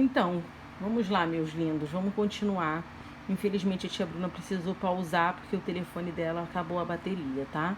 Então, vamos lá, meus lindos, vamos continuar. Infelizmente a tia Bruna precisou pausar porque o telefone dela acabou a bateria, tá?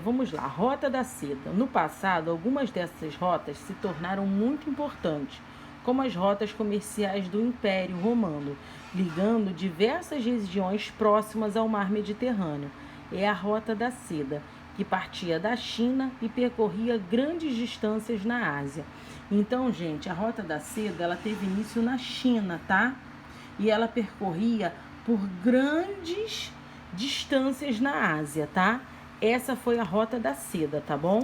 Vamos lá, Rota da Seda. No passado, algumas dessas rotas se tornaram muito importantes, como as rotas comerciais do Império Romano, ligando diversas regiões próximas ao mar Mediterrâneo. É a Rota da Seda, que partia da China e percorria grandes distâncias na Ásia. Então, gente, a Rota da Seda, ela teve início na China, tá? E ela percorria por grandes distâncias na Ásia, tá? Essa foi a Rota da Seda, tá bom?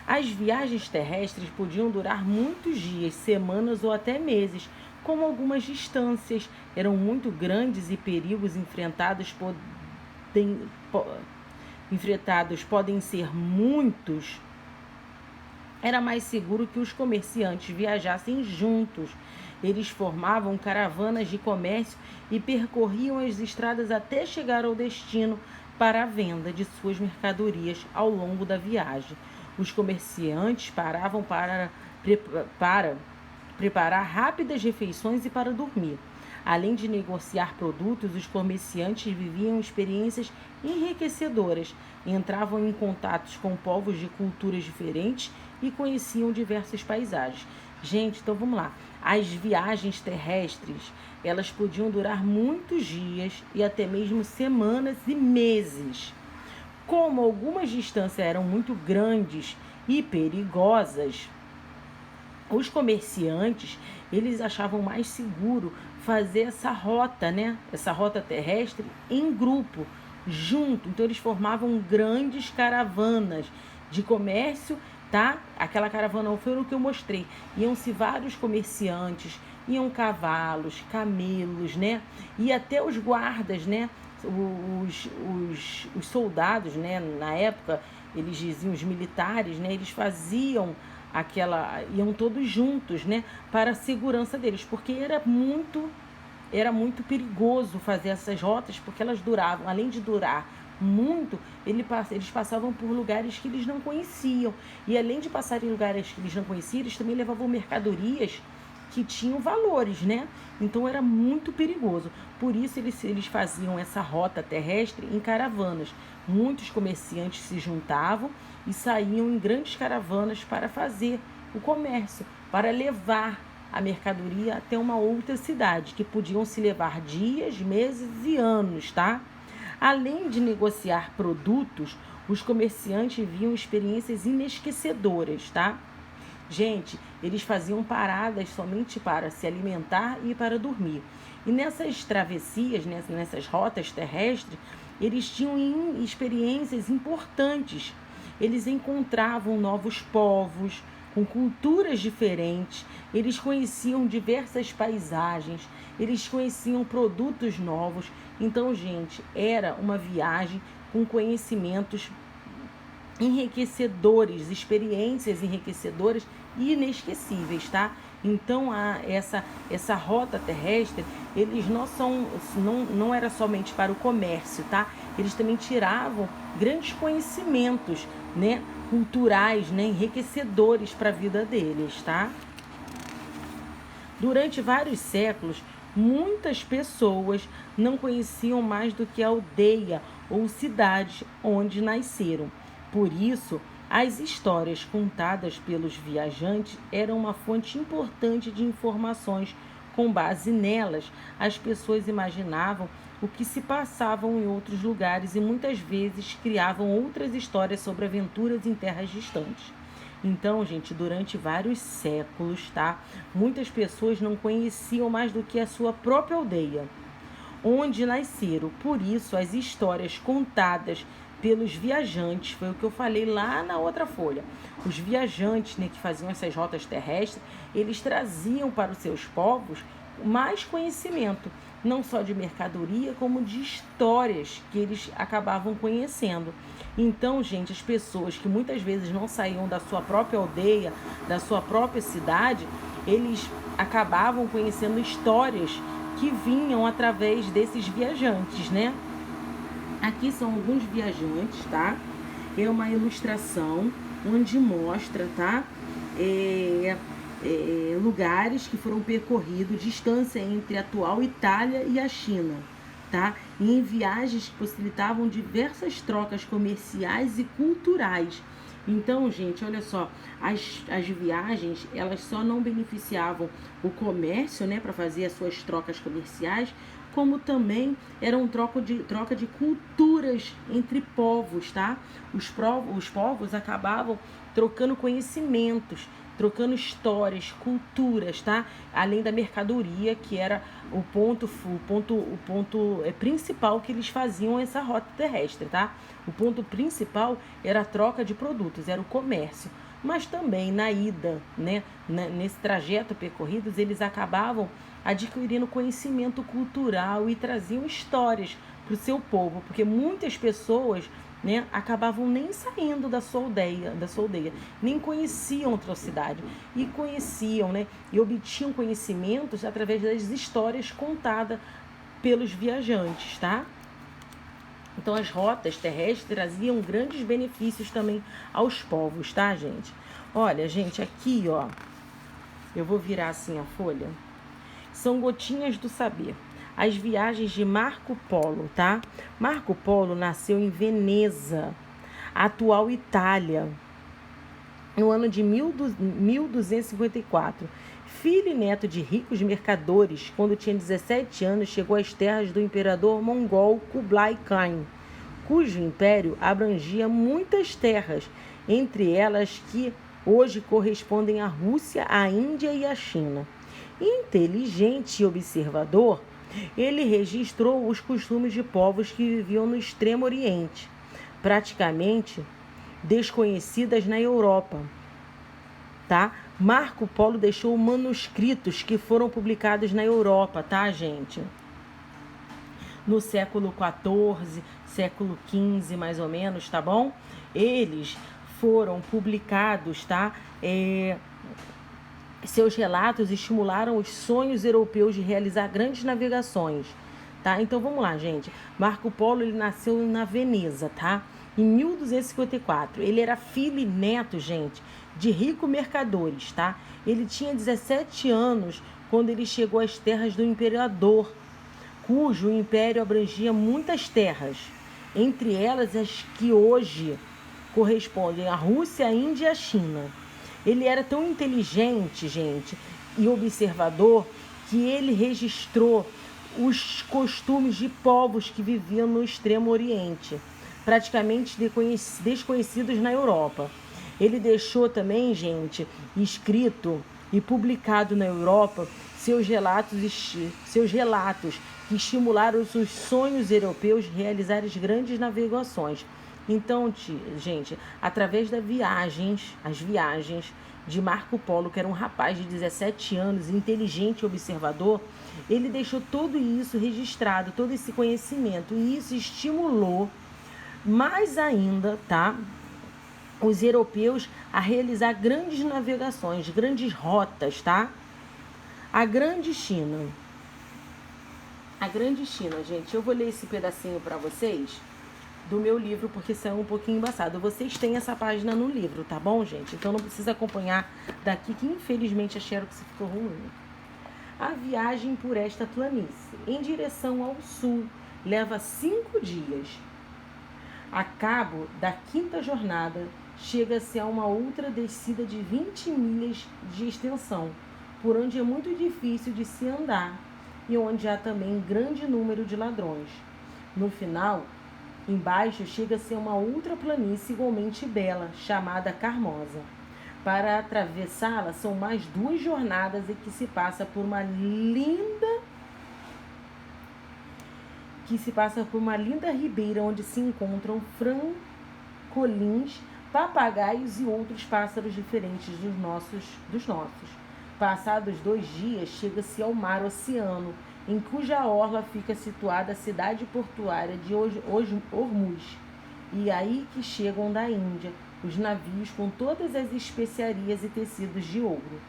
As viagens terrestres podiam durar muitos dias, semanas ou até meses, como algumas distâncias eram muito grandes e perigos podem ser muitos. Era mais seguro que os comerciantes viajassem juntos. Eles formavam caravanas de comércio e percorriam as estradas até chegar ao destino para a venda de suas mercadorias ao longo da viagem. Os comerciantes paravam para preparar rápidas refeições e para dormir. Além de negociar produtos, os comerciantes viviam experiências enriquecedoras, entravam em contatos com povos de culturas diferentes e conheciam diversas paisagens. Gente, então vamos lá. As viagens terrestres, elas podiam durar muitos dias e até mesmo semanas e meses. Como algumas distâncias eram muito grandes e perigosas, os comerciantes, eles achavam mais seguro fazer essa rota, né? Essa rota terrestre em grupo, junto. Então eles formavam grandes caravanas de comércio, tá? Aquela caravana foi o que eu mostrei. Iam-se vários comerciantes, iam cavalos, camelos, né? E até os guardas, né? Os soldados, né? Na época, eles diziam, os militares, né? Eles faziam iam todos juntos, né? Para a segurança deles, porque era muito perigoso fazer essas rotas, porque elas duravam, além de durar muito, eles passavam por lugares que eles não conheciam. E além de passar em lugares que eles não conheciam, eles também levavam mercadorias que tinham valores, né? Então era muito perigoso. Por isso eles faziam essa rota terrestre em caravanas. Muitos comerciantes se juntavam e saíam em grandes caravanas para fazer o comércio, para levar a mercadoria até uma outra cidade, que podiam se levar dias, meses e anos, tá? Além de negociar produtos, os comerciantes viviam experiências inesquecedoras, tá? Gente, eles faziam paradas somente para se alimentar e para dormir. E nessas travessias, nessas rotas terrestres, eles tinham experiências importantes. Eles encontravam novos povos, com culturas diferentes, eles conheciam diversas paisagens, eles conheciam produtos novos. Então, gente, era uma viagem com conhecimentos enriquecedores, experiências enriquecedoras e inesquecíveis, tá? Então, essa rota terrestre, eles não era somente para o comércio, tá? Eles também tiravam grandes conhecimentos, né, culturais, né, enriquecedores para a vida deles, tá? Durante vários séculos, muitas pessoas não conheciam mais do que a aldeia ou cidade onde nasceram. Por isso, as histórias contadas pelos viajantes eram uma fonte importante de informações. Com base nelas, as pessoas imaginavam o que se passava em outros lugares e muitas vezes criavam outras histórias sobre aventuras em terras distantes. Então, gente, durante vários séculos, tá? Muitas pessoas não conheciam mais do que a sua própria aldeia, onde nasceram. Por isso, as histórias contadas pelos viajantes, foi o que eu falei lá na outra folha. Os viajantes, né, que faziam essas rotas terrestres, eles traziam para os seus povos mais conhecimento, não só de mercadoria, como de histórias que eles acabavam conhecendo. Então, gente, as pessoas que muitas vezes não saíam da sua própria aldeia, da sua própria cidade, eles acabavam conhecendo histórias que vinham através desses viajantes, né? Aqui são alguns viajantes, tá? É uma ilustração onde mostra, tá? lugares que foram percorridos, distância entre a atual Itália e a China, tá? E em viagens que possibilitavam diversas trocas comerciais e culturais. Então, gente, olha só, as viagens, elas só não beneficiavam o comércio, né, para fazer as suas trocas comerciais, como também eram troca de culturas entre povos, tá? Os povos acabavam trocando conhecimentos, trocando histórias, culturas, tá? Além da mercadoria, que era o ponto principal que eles faziam essa rota terrestre, tá? O ponto principal era a troca de produtos, era o comércio. Mas também na ida, né, nesse trajeto percorrido, eles acabavam adquirindo conhecimento cultural e traziam histórias para o seu povo, porque muitas pessoas, né, acabavam nem saindo da sua aldeia, nem conheciam outra cidade, e conheciam, né, e obtinham conhecimentos através das histórias contadas pelos viajantes, tá? Então as rotas terrestres traziam grandes benefícios também aos povos, tá, gente? Olha, gente, aqui, ó, eu vou virar assim a folha. São gotinhas do saber. As viagens de Marco Polo, tá? Marco Polo nasceu em Veneza, atual Itália, no ano de 1254. Filho e neto de ricos mercadores, quando tinha 17 anos, chegou às terras do imperador mongol Kublai Khan, cujo império abrangia muitas terras, entre elas que hoje correspondem à Rússia, à Índia e à China. Inteligente e observador, ele registrou os costumes de povos que viviam no Extremo Oriente, praticamente desconhecidas na Europa, tá? Marco Polo deixou manuscritos que foram publicados na Europa, tá, gente? No século XIV, século XV, mais ou menos, tá bom? Eles foram publicados, tá? Seus relatos estimularam os sonhos europeus de realizar grandes navegações, tá? Então vamos lá, gente. Marco Polo, ele nasceu na Veneza, tá? Em 1254. Ele era filho e neto, gente, de ricos mercadores, tá? Ele tinha 17 anos quando ele chegou às terras do imperador, cujo império abrangia muitas terras, entre elas as que hoje correspondem à Rússia, à Índia e à China. Ele era tão inteligente, gente, e observador, que ele registrou os costumes de povos que viviam no Extremo Oriente, praticamente desconhecidos na Europa. Ele deixou também, gente, escrito e publicado na Europa seus relatos que estimularam os sonhos europeus de realizar as grandes navegações. Então, gente, através das as viagens de Marco Polo, que era um rapaz de 17 anos, inteligente e observador, ele deixou tudo isso registrado, todo esse conhecimento, e isso estimulou mais ainda, tá, os europeus a realizar grandes navegações, grandes rotas, tá? A Grande China, gente, eu vou ler esse pedacinho para vocês do meu livro, porque saiu um pouquinho embaçado. Vocês têm essa página no livro, tá bom, gente? Então não precisa acompanhar daqui, que infelizmente acharam que ficou ruim. A viagem por esta planície, em direção ao sul, leva 5 dias. A cabo da 5ª jornada, chega-se a uma outra descida de 20 milhas de extensão, por onde é muito difícil de se andar e onde há também grande número de ladrões. No final, embaixo, chega-se a uma outra planície igualmente bela, chamada Carmosa. Para atravessá-la são mais 2 jornadas e que se passa por uma linda ribeira onde se encontram francolins, papagaios e outros pássaros diferentes dos nossos. Passados 2 dias, chega-se ao mar Oceano, em cuja orla fica situada a cidade portuária de Hormuz. E aí que chegam da Índia os navios com todas as especiarias e tecidos de ouro,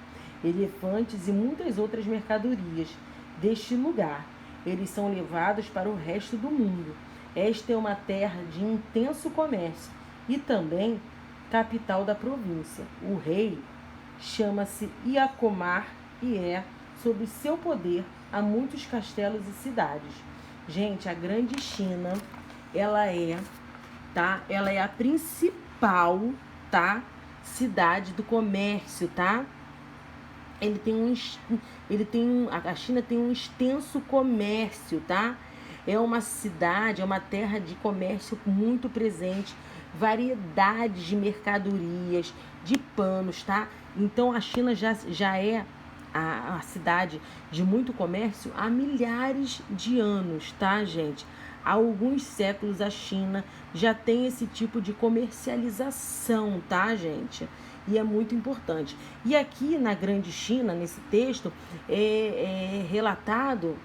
elefantes e muitas outras mercadorias deste lugar. Eles são levados para o resto do mundo. Esta é uma terra de intenso comércio e também capital da província. O rei chama-se Iacomar e sob seu poder, há muitos castelos e cidades. Gente, a Grande China, ela é a principal, tá? Cidade do comércio, tá? A China tem um extenso comércio, tá? É uma cidade, é uma terra de comércio muito presente, variedades de mercadorias, de panos, tá? Então a China já é a cidade de muito comércio há milhares de anos, tá, gente? Há alguns séculos a China já tem esse tipo de comercialização, tá, gente? E é muito importante. E aqui na Grande China, nesse texto, é relatado,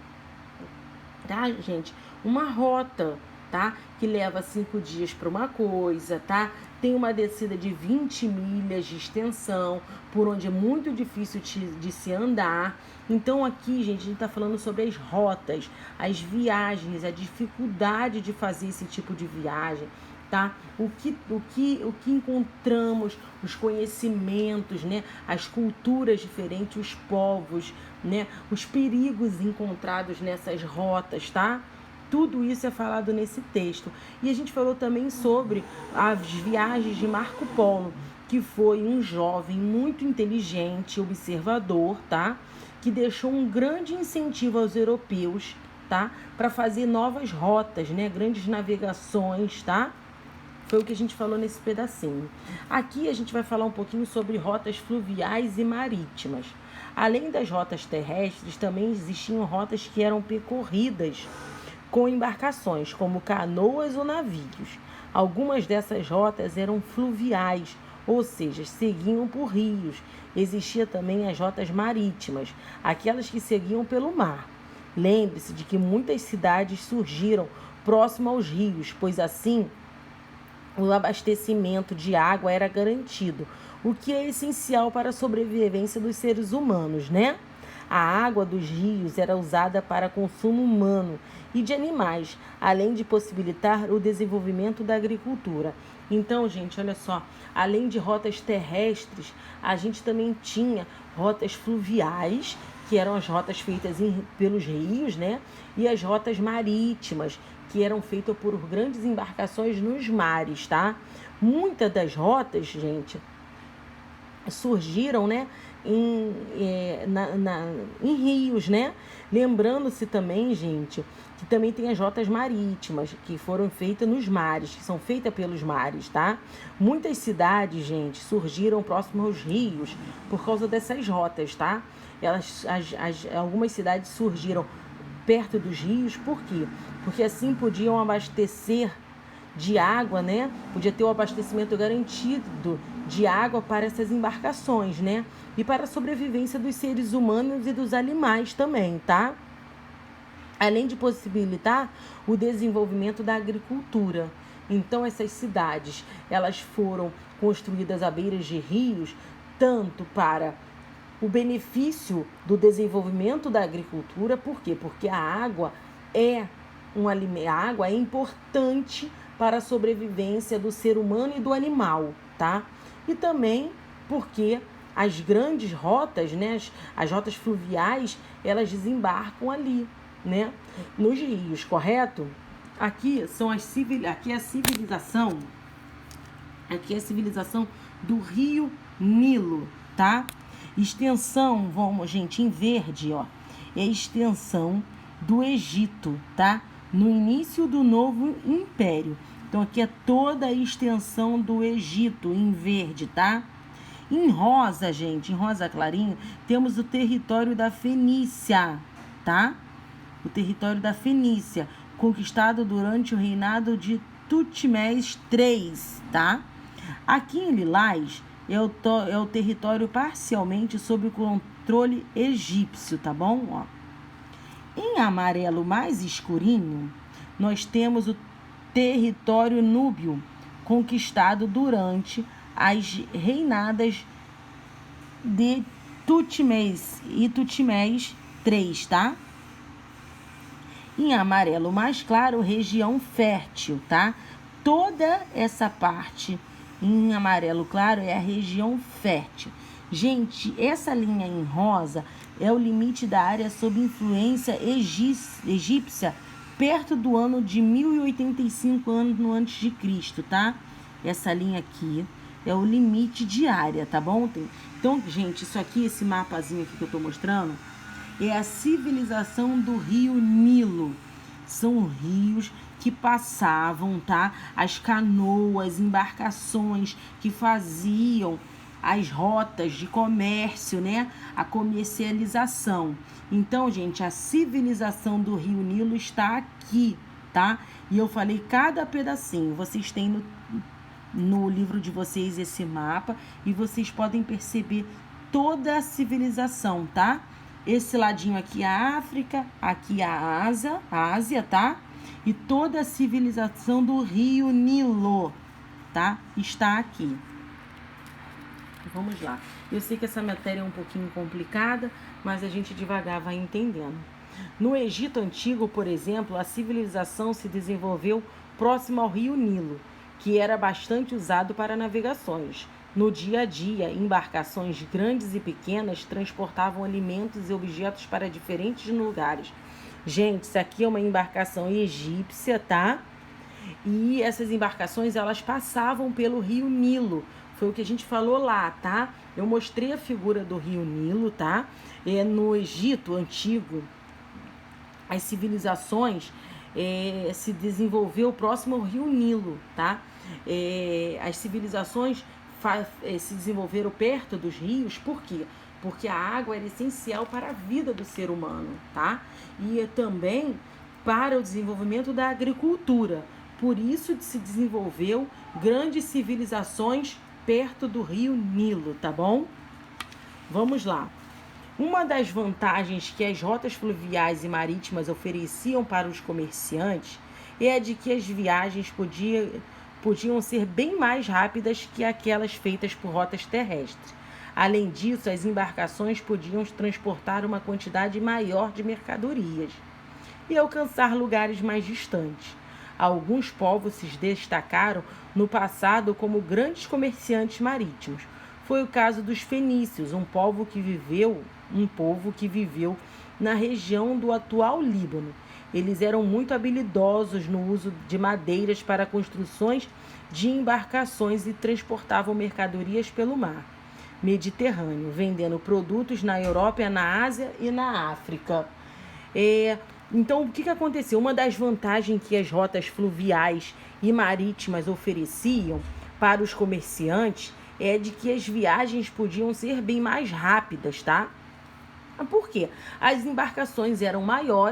tá, gente, uma rota, tá, que leva 5 dias para uma coisa, tá? Tem uma descida de 20 milhas de extensão, por onde é muito difícil de se andar. Então aqui, gente, a gente está falando sobre as rotas, as viagens, a dificuldade de fazer esse tipo de viagem, tá? O que encontramos, os conhecimentos, né? As culturas diferentes, os povos, né? Os perigos encontrados nessas rotas, tá? Tudo isso é falado nesse texto. E a gente falou também sobre as viagens de Marco Polo, que foi um jovem muito inteligente, observador, tá? Que deixou um grande incentivo aos europeus, tá? Para fazer novas rotas, né? Grandes navegações, tá? Foi o que a gente falou nesse pedacinho. Aqui a gente vai falar um pouquinho sobre rotas fluviais e marítimas. Além das rotas terrestres, também existiam rotas que eram percorridas com embarcações, como canoas ou navios. Algumas dessas rotas eram fluviais, ou seja, seguiam por rios. Existia também as rotas marítimas, aquelas que seguiam pelo mar. Lembre-se de que muitas cidades surgiram próximo aos rios, pois assim o abastecimento de água era garantido, o que é essencial para a sobrevivência dos seres humanos, né? A água dos rios era usada para consumo humano e de animais, além de possibilitar o desenvolvimento da agricultura. Então, gente, olha só, além de rotas terrestres, a gente também tinha rotas fluviais, que eram as rotas feitas pelos rios, né? E as rotas marítimas, que eram feitas por grandes embarcações nos mares, tá? Muitas das rotas, gente, surgiram, né, em rios, né? Lembrando-se também, gente, que também tem as rotas marítimas, que foram feitas nos mares, que são feitas pelos mares, tá? Muitas cidades, gente, surgiram próximo aos rios por causa dessas rotas, tá? Algumas cidades surgiram perto dos rios, por quê? Porque assim podiam abastecer de água, né? Podia ter o abastecimento garantido de água para essas embarcações, né? E para a sobrevivência dos seres humanos e dos animais também, tá? Além de possibilitar o desenvolvimento da agricultura. Então, essas cidades, elas foram construídas à beira de rios, tanto para o benefício do desenvolvimento da agricultura, por quê? Porque a água é importante para a sobrevivência do ser humano e do animal, tá? E também porque as grandes rotas, né, as rotas fluviais, elas desembarcam ali, né, nos rios, correto? Aqui é a civilização do Rio Nilo, tá? Extensão, vamos, gente, em verde, ó, é a extensão do Egito, tá? No início do novo império. Então, aqui é toda a extensão do Egito, em verde, tá? Em rosa, gente, em rosa clarinho, temos o território da Fenícia, tá? O território da Fenícia, conquistado durante o reinado de Tutmés III, tá? Aqui em lilás é o território parcialmente sob o controle egípcio, tá bom? Ó. Em amarelo mais escurinho, nós temos o território núbio, conquistado durante as reinadas de Tutmés e Tutmés III, tá? Em amarelo mais claro, região fértil, tá? Toda essa parte em amarelo claro é a região fértil. Gente, essa linha em rosa é o limite da área sob influência egípcia, perto do ano de 1085 antes de Cristo, tá? Essa linha aqui é o limite de área, tá bom? Então, gente, isso aqui, esse mapazinho aqui que eu tô mostrando, é a civilização do rio Nilo. São rios que passavam, tá? As canoas, embarcações que faziam as rotas de comércio, né? A comercialização. Então, gente, a civilização do rio Nilo está aqui, tá? E eu falei cada pedacinho. Vocês têm no livro de vocês esse mapa e vocês podem perceber toda a civilização, tá? Esse ladinho aqui é a África, aqui a Ásia, tá? E toda a civilização do rio Nilo, tá? Está aqui. Vamos lá. Eu sei que essa matéria é um pouquinho complicada, mas a gente devagar vai entendendo. No Egito Antigo, por exemplo, a civilização se desenvolveu próximo ao rio Nilo, que era bastante usado para navegações. No dia a dia, embarcações grandes e pequenas transportavam alimentos e objetos para diferentes lugares. Gente, isso aqui é uma embarcação egípcia, tá? E essas embarcações, elas passavam pelo rio Nilo. Foi o que a gente falou lá, tá? Eu mostrei a figura do rio Nilo, tá? No Egito Antigo, as civilizações se desenvolveu próximo ao rio Nilo, tá? As civilizações se desenvolveram perto dos rios, por quê? Porque a água era essencial para a vida do ser humano, tá? E também para o desenvolvimento da agricultura. Por isso se desenvolveu grandes civilizações perto do rio Nilo, tá bom? Vamos lá. Uma das vantagens que as rotas fluviais e marítimas ofereciam para os comerciantes é a de que as viagens podiam ser bem mais rápidas que aquelas feitas por rotas terrestres. Além disso, as embarcações podiam transportar uma quantidade maior de mercadorias e alcançar lugares mais distantes. Alguns povos se destacaram no passado como grandes comerciantes marítimos. Foi o caso dos fenícios, um povo que viveu na região do atual Líbano. Eles eram muito habilidosos no uso de madeiras para construções de embarcações e transportavam mercadorias pelo mar Mediterrâneo, vendendo produtos na Europa, na Ásia e na África. Então, o que aconteceu? Uma das vantagens que as rotas fluviais e marítimas ofereciam para os comerciantes é de que as viagens podiam ser bem mais rápidas, tá? Por quê? As embarcações eram maiores